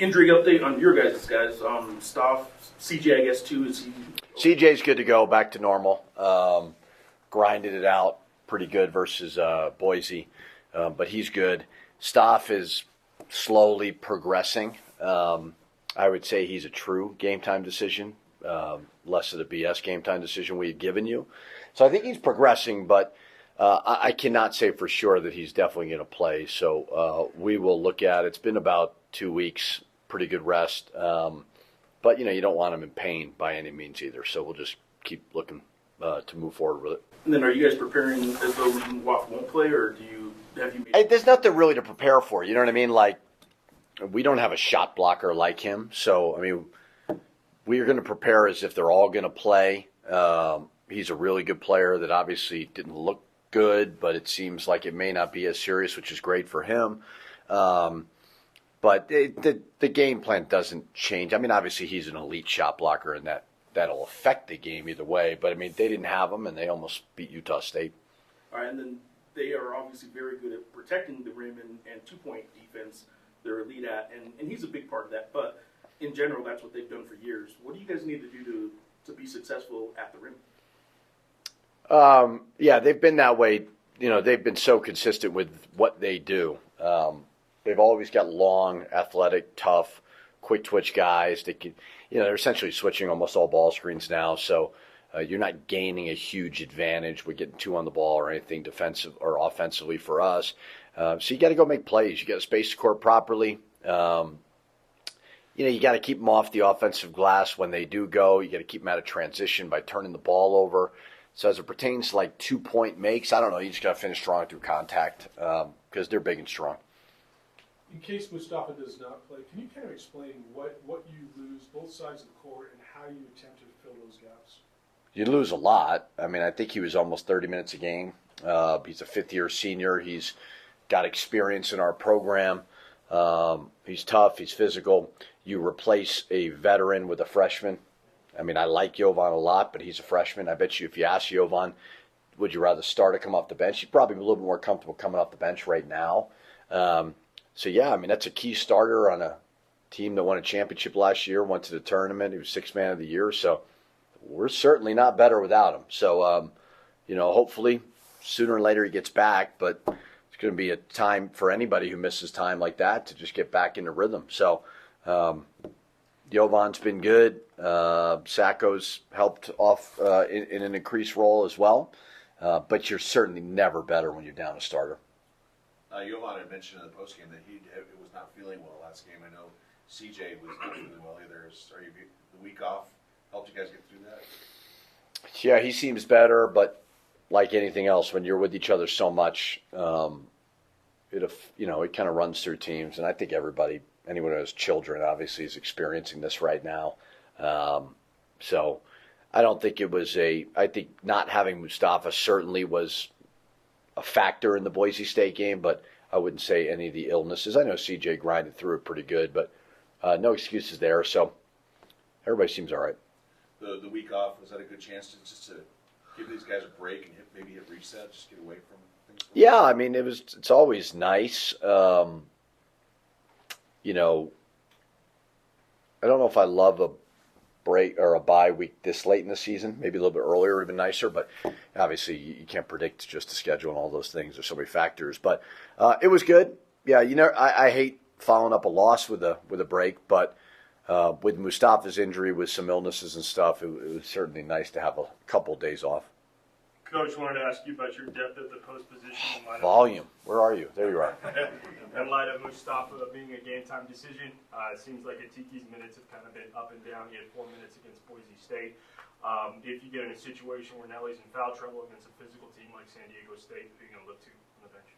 Injury update on your guys' Stoff, CJ, I guess, too. Is he? CJ's good to go, back to normal. Grinded it out pretty good versus Boise, but he's good. Stoff is slowly progressing. I would say he's a true game-time decision, less of the BS game-time decision we had given you. So I think he's progressing, but I cannot say for sure that he's definitely going to play. So we will look at it. It's been about 2 weeks, pretty good rest. But, you don't want him in pain by any means either. So we'll just keep looking to move forward with it. And then are you guys preparing as though Watt won't play, or have you made... There's nothing really to prepare for, you know what I mean? Like, we don't have a shot blocker like him. So, I mean, we're going to prepare as if they're all going to play. He's a really good player that obviously didn't look good, but it seems like it may not be as serious, which is great for him. But the game plan doesn't change. I mean, obviously he's an elite shot blocker, and that'll affect the game either way. But, I mean, they didn't have him, and they almost beat Utah State. All right, and then they are obviously very good at protecting the rim and two-point defense. They're elite at, and he's a big part of that. But in general, that's what they've done for years. What do you guys need to do to be successful at the rim? Yeah, they've been that way. They've been so consistent with what they do. They've always got long, athletic, tough, quick twitch guys. They can, they're essentially switching almost all ball screens now. So you're not gaining a huge advantage with getting two on the ball or anything defensive or offensively for us. So you got to go make plays. You got to space the court properly. You got to keep them off the offensive glass when they do go. You got to keep them out of transition by turning the ball over. So as it pertains to like 2-point makes, I don't know. You just got to finish strong through contact because they're big and strong. In case Mustafa does not play, can you kind of explain what you lose both sides of the court and how you attempt to fill those gaps? You lose a lot. I mean, I think he was almost 30 minutes a game. He's a fifth-year senior. He's got experience in our program. He's tough. He's physical. You replace a veteran with a freshman. I mean, I like Jovan a lot, but he's a freshman. I bet you if you ask Jovan, would you rather start or come off the bench? He'd probably be a little bit more comfortable coming off the bench right now. So, yeah, I mean, that's a key starter on a team that won a championship last year, went to the tournament. He was sixth man of the year. So we're certainly not better without him. So, hopefully sooner or later he gets back. But it's going to be a time for anybody who misses time like that to just get back into rhythm. So Jovan's been good. Sacco's helped off in an increased role as well. But you're certainly never better when you're down a starter. Jovan had mentioned in the postgame that he was not feeling well last game. I know CJ was not feeling well either. The week off helped you guys get through that? Yeah, he seems better, but like anything else, when you're with each other so much, it kind of runs through teams. And I think anyone who has children, obviously, is experiencing this right now. So I don't think I think not having Mustafa certainly was a factor in the Boise State game, but I wouldn't say any of the illnesses. I know CJ grinded through it pretty good, but no excuses there. So everybody seems all right. The week off, was that a good chance to give these guys a break and maybe hit reset, just get away from things? Yeah, I mean, it's always nice. I don't know if I love a break or a bye week this late in the season. Maybe a little bit earlier would have been nicer, but obviously you can't predict just the schedule and all those things. There's so many factors, but it was good. Yeah, I hate following up a loss with a break, but with Mustafa's injury, with some illnesses and stuff, it was certainly nice to have a couple of days off. Coach, wanted to ask you about your depth at the post position. Volume. Where are you? There you are. In light of Mustafa being a game-time decision, it seems like Atiki's minutes have kind of been up and down. He had 4 minutes against Boise State. If you get in a situation where Nelly's in foul trouble against a physical team like San Diego State, who are you going to look to on the bench?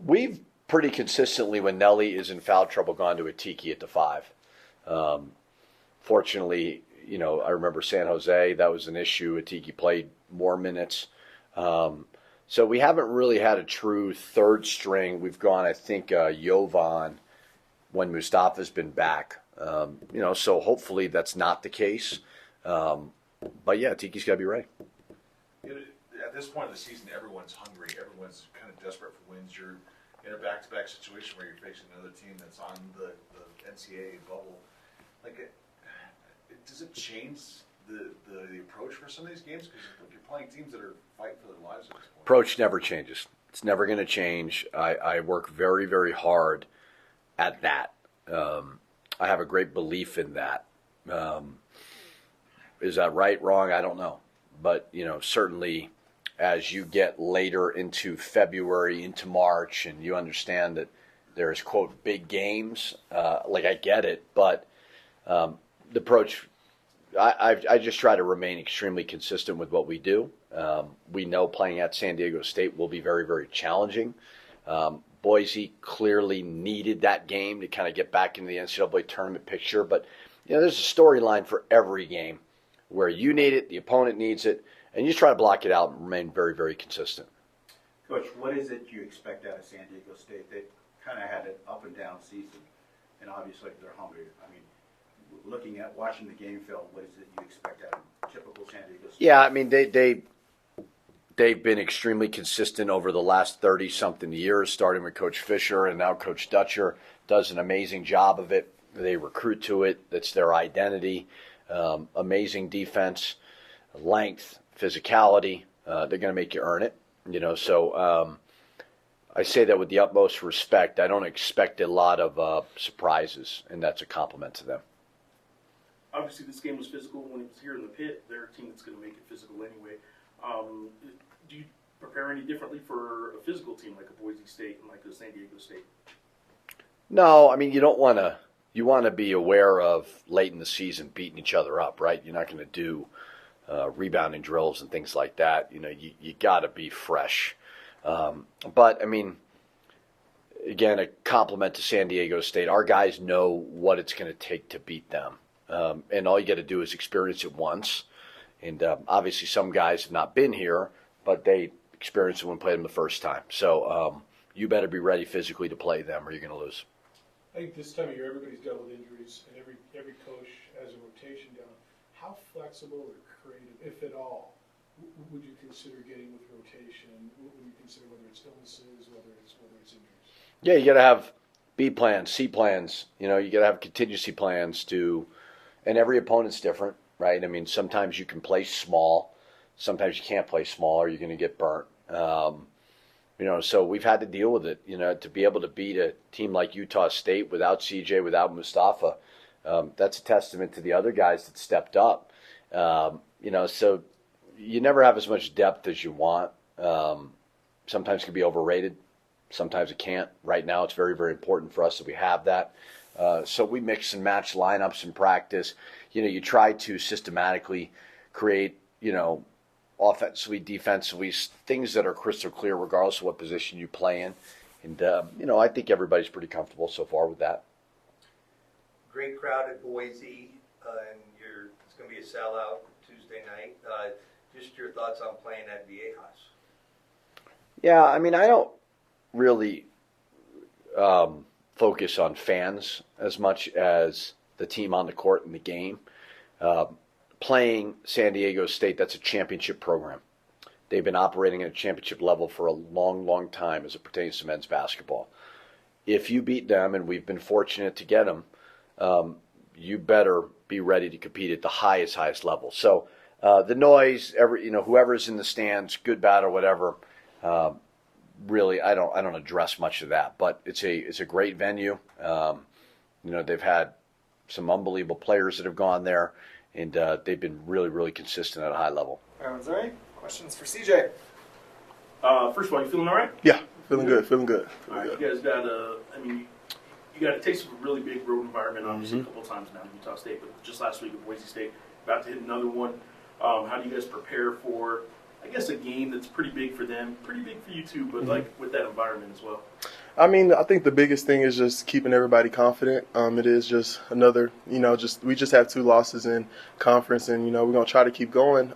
We've pretty consistently, when Nelly is in foul trouble, gone to Atiki at the 5. Fortunately, I remember San Jose, that was an issue. Atiki played more minutes. So we haven't really had a true third string. We've gone, I think, Jovan when Mustafa's been back. So hopefully that's not the case. But yeah, Atiki's got to be ready. At this point of the season, everyone's hungry. Everyone's kind of desperate for wins. You're in a back-to-back situation where you're facing another team that's on the NCAA bubble, like, does it change the approach for some of these games? Because you're playing teams that are fighting for their lives at this point. Approach never changes. It's never going to change. I work very, very hard at that. I have a great belief in that. Is that right, wrong? I don't know. But, certainly as you get later into February, into March, and you understand that there's, quote, big games, I get it. But the approach, I just try to remain extremely consistent with what we do. We know playing at San Diego State will be very, very challenging. Boise clearly needed that game to kind of get back into the NCAA tournament picture. But, there's a storyline for every game where you need it, the opponent needs it, and you try to block it out and remain very, very consistent. Coach, what is it you expect out of San Diego State? They kind of had an up and down season, and obviously they're hungry. I mean, watching the game film, what is it you expect out of typical San Diego State? Yeah, I mean, they've been extremely consistent over the last 30-something years, starting with Coach Fisher, and now Coach Dutcher does an amazing job of it. They recruit to it. That's their identity. Amazing defense, length, physicality. They're going to make you earn it. So I say that with the utmost respect. I don't expect a lot of surprises, and that's a compliment to them. Obviously, this game was physical when it was here in the pit. They're a team that's going to make it physical anyway. Do you prepare any differently for a physical team like a Boise State and like a San Diego State? No, I mean, you don't want to. You want to be aware of late in the season beating each other up, right? You're not going to do rebounding drills and things like that. You got to be fresh. But, I mean, again, a compliment to San Diego State. Our guys know what it's going to take to beat them. And all you got to do is experience it once. And obviously some guys have not been here, but they experienced it when we played them the first time. So you better be ready physically to play them or you're going to lose. I think this time of year everybody's dealt with injuries, and every coach has a rotation down. How flexible or creative, if at all, would you consider getting with rotation? Would you consider whether it's illnesses, whether it's injuries? Yeah, you got to have B plans, C plans. You got to have contingency plans and every opponent's different, right? I mean, sometimes you can play small, sometimes you can't play small, or you're going to get burnt. So we've had to deal with it, to be able to beat a team like Utah State without CJ, without Mustafa. That's a testament to the other guys that stepped up. So you never have as much depth as you want. Sometimes it can be overrated. Sometimes it can't. Right now it's very, very important for us that we have that. So we mix and match lineups in practice. You try to systematically create, offensively, defensively, things that are crystal clear regardless of what position you play in. And, I think everybody's pretty comfortable so far with that. Great crowd at Boise, and it's going to be a sellout Tuesday night. Just your thoughts on playing at Viejas? Yeah, I mean, I don't really focus on fans as much as the team on the court and the game. Playing San Diego State, that's a championship program. They've been operating at a championship level for a long, long time as it pertains to men's basketball. If you beat them, and we've been fortunate to get them, you better be ready to compete at the highest level. So the noise, whoever's in the stands, good, bad, or whatever, really, I don't address much of that. But it's a great venue. They've had some unbelievable players that have gone there, and they've been really, really consistent at a high level. All right, Missouri, questions for CJ? First of all, you feeling all right? Yeah, feeling good. All right, you guys got you got a taste of a really big road environment, obviously, a couple of times now in Utah State, but just last week at Boise State, about to hit another one. How do you guys prepare for, I guess, a game that's pretty big for them, pretty big for you too, but like with that environment as well? I mean, I think the biggest thing is just keeping everybody confident. It is just another, we just have 2 losses in conference, and, we're going to try to keep going.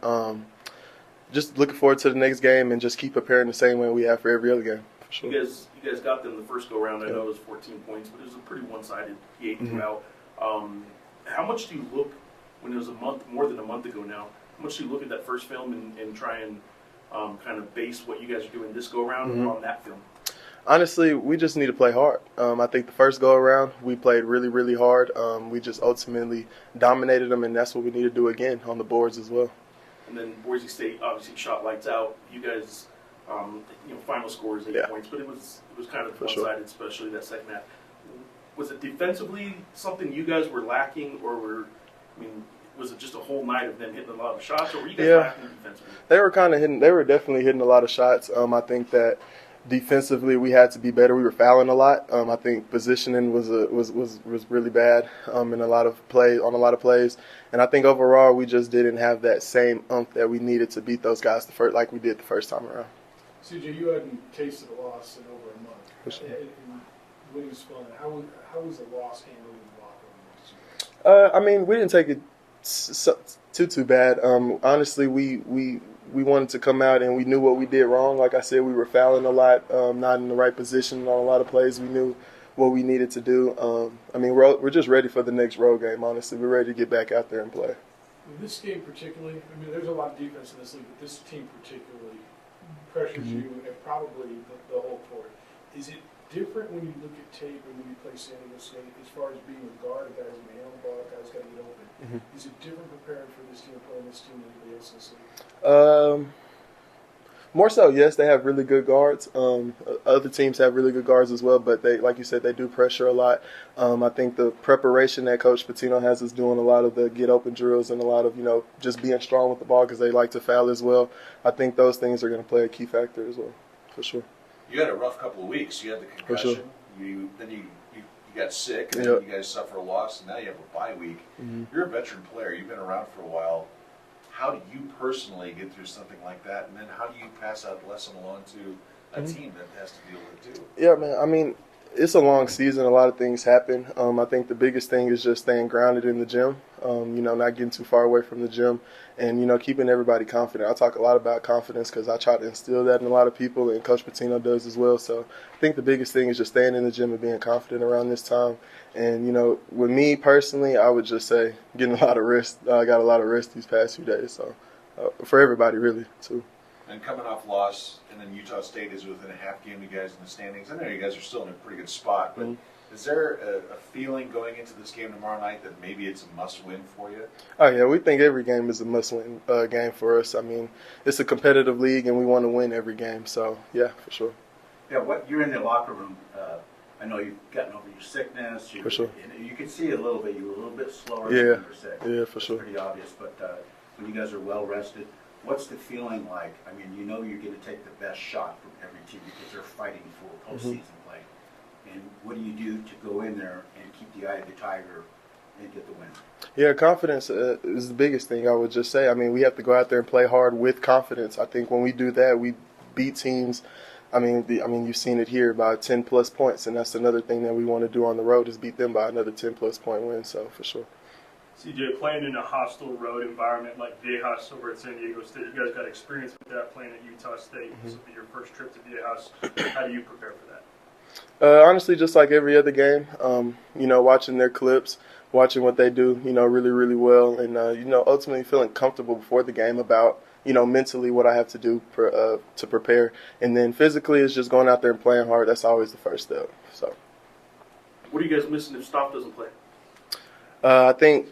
Just looking forward to the next game and just keep preparing the same way we have for every other game. For sure. You guys got them the first go-round. I know it was 14 points, but it was a pretty one-sided game throughout. How much do you look, when it was more than a month ago now, how much do you look at that first film and try and kind of base what you guys are doing this go-round on that film? Honestly, we just need to play hard. I think the first go around, we played really, really hard. We just ultimately dominated them, and that's what we need to do again on the boards as well. And then Boise State obviously shot lights out. You guys, final score is 8 points, but it was kind of one-sided, especially that second half. Was it defensively something you guys were lacking, or was it just a whole night of them hitting a lot of shots, or were you guys lacking defensively? They were kind of hitting. They were definitely hitting a lot of shots. I think that defensively we had to be better. We were fouling a lot. I think positioning was really bad in a lot of plays. And I think overall we just didn't have that same oomph that we needed to beat those guys like we did the first time around. CJ, you hadn't tasted a loss in over a month. For sure. And when you spun it, how was the loss handled in the locker room? We didn't take it too bad. Honestly, we wanted to come out and we knew what we did wrong. Like I said, we were fouling a lot, not in the right position on a lot of plays. We knew what we needed to do. We're just ready for the next road game, honestly. We're ready to get back out there and play. In this game particularly, there's a lot of defense in this league, but this team particularly pressures you and probably the whole court. Is it different when you look at tape and when you play San Diego State as far as being a guard, a guy's going to handle the ball, a guy's got to get open? Is it different preparing for this team and playing this team than anybody else in this league? More so, yes, they have really good guards. Other teams have really good guards as well, but they, like you said, they do pressure a lot. I think the preparation that Coach Pitino has is doing a lot of the get open drills and a lot of, just being strong with the ball because they like to foul as well. I think those things are going to play a key factor as well, for sure. You had a rough couple of weeks. You had the concussion. For sure. You got sick, and then you guys suffer a loss, and now you have a bye week. You're a veteran player. You've been around for a while. How do you personally get through something like that, and then how do you pass that lesson along to a team that has to deal with it too? Yeah, man. It's a long season. A lot of things happen. I think the biggest thing is just staying grounded in the gym, not getting too far away from the gym, and, keeping everybody confident. I talk a lot about confidence because I try to instill that in a lot of people, and Coach Pitino does as well. So I think the biggest thing is just staying in the gym and being confident around this time. And, with me personally, I would just say getting a lot of rest. I got a lot of rest these past few days. So for everybody, really, too. And coming off loss, and then Utah State is within a half game of you guys in the standings. I know you guys are still in a pretty good spot, but is there a feeling going into this game tomorrow night that maybe it's a must-win for you? Oh, yeah, we think every game is a must-win game for us. It's a competitive league, and we want to win every game. So, yeah, for sure. Yeah, you're in the locker room. I know you've gotten over your sickness. For sure. You can see it a little bit. You were a little bit slower Yeah. than you were sick. Yeah, for It's sure. pretty obvious. But when you guys are well-rested, what's the feeling like? You're going to take the best shot from every team because they're fighting for postseason play. And what do you do to go in there and keep the eye of the tiger and get the win? Yeah, confidence is the biggest thing, I would just say. We have to go out there and play hard with confidence. I think when we do that, we beat teams. You've seen it here by 10-plus points, and that's another thing that we want to do on the road is beat them by another 10-plus point win, so for sure. CJ, playing in a hostile road environment like Viejas over at San Diego State, you guys got experience with that playing at Utah State. This will be your first trip to Viejas. How do you prepare for that? Honestly, just like every other game, watching their clips, watching what they do, really, really well, and, ultimately feeling comfortable before the game about, mentally what I have to do to prepare. And then physically it's just going out there and playing hard. That's always the first step. So, What are you guys missing if Stoff doesn't play? I think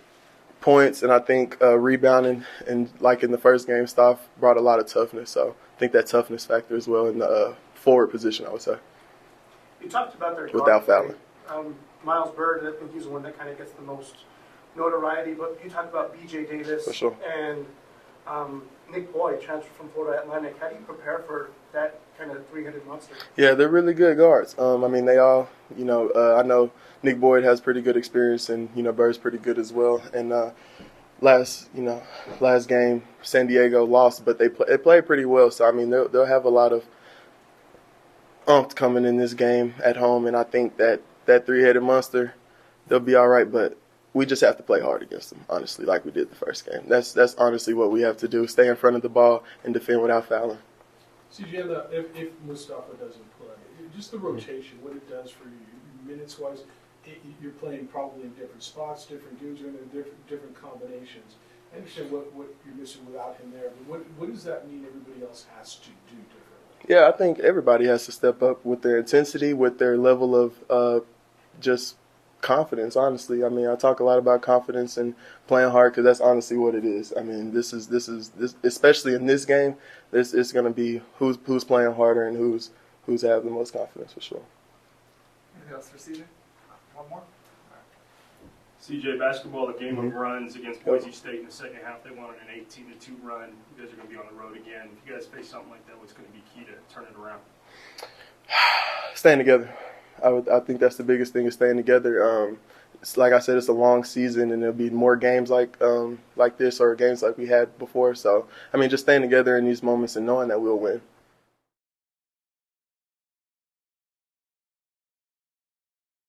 points, and I think rebounding, and like in the first game, Stoff brought a lot of toughness. So I think that toughness factor as well in the forward position, I would say. You talked about their Without fouling. Miles Bird, I think he's the one that kind of gets the most notoriety. But you talked about B.J. Davis For sure. and Nick Boyd, transfer from Florida Atlantic. How do you prepare for that kind of three-headed monster? Yeah, they're really good guards. They all, I know Nick Boyd has pretty good experience, and Bird's pretty good as well. And last game San Diego lost, but they played pretty well. So they'll have a lot of oomph coming in this game at home, and I think that three-headed monster, they'll be all right. But we just have to play hard against them, honestly, like we did the first game. That's honestly what we have to do: stay in front of the ball and defend without fouling. CJ, if Mustafa doesn't play, just the rotation, what it does for you, minutes-wise, you're playing probably in different spots, different dudes are in different combinations. I understand what you're missing without him there, but what does that mean everybody else has to do differently? Yeah, I think everybody has to step up with their intensity, with their level of just confidence. Honestly, I mean, I talk a lot about confidence and playing hard because that's honestly what it is. I mean, this especially in this game, this is going to be who's playing harder and who's have the most confidence for sure. Anything else for CJ? One more? CJ, basketball, the game of runs against Boise State in the second half. They wanted an 18-2 run. You guys are going to be on the road again. If you guys face something like that, what's going to be key to turn it around? Staying together. I think that's the biggest thing is staying together. It's like I said, it's a long season, and there'll be more games like this or games like we had before. So, I mean, just staying together in these moments and knowing that we'll win.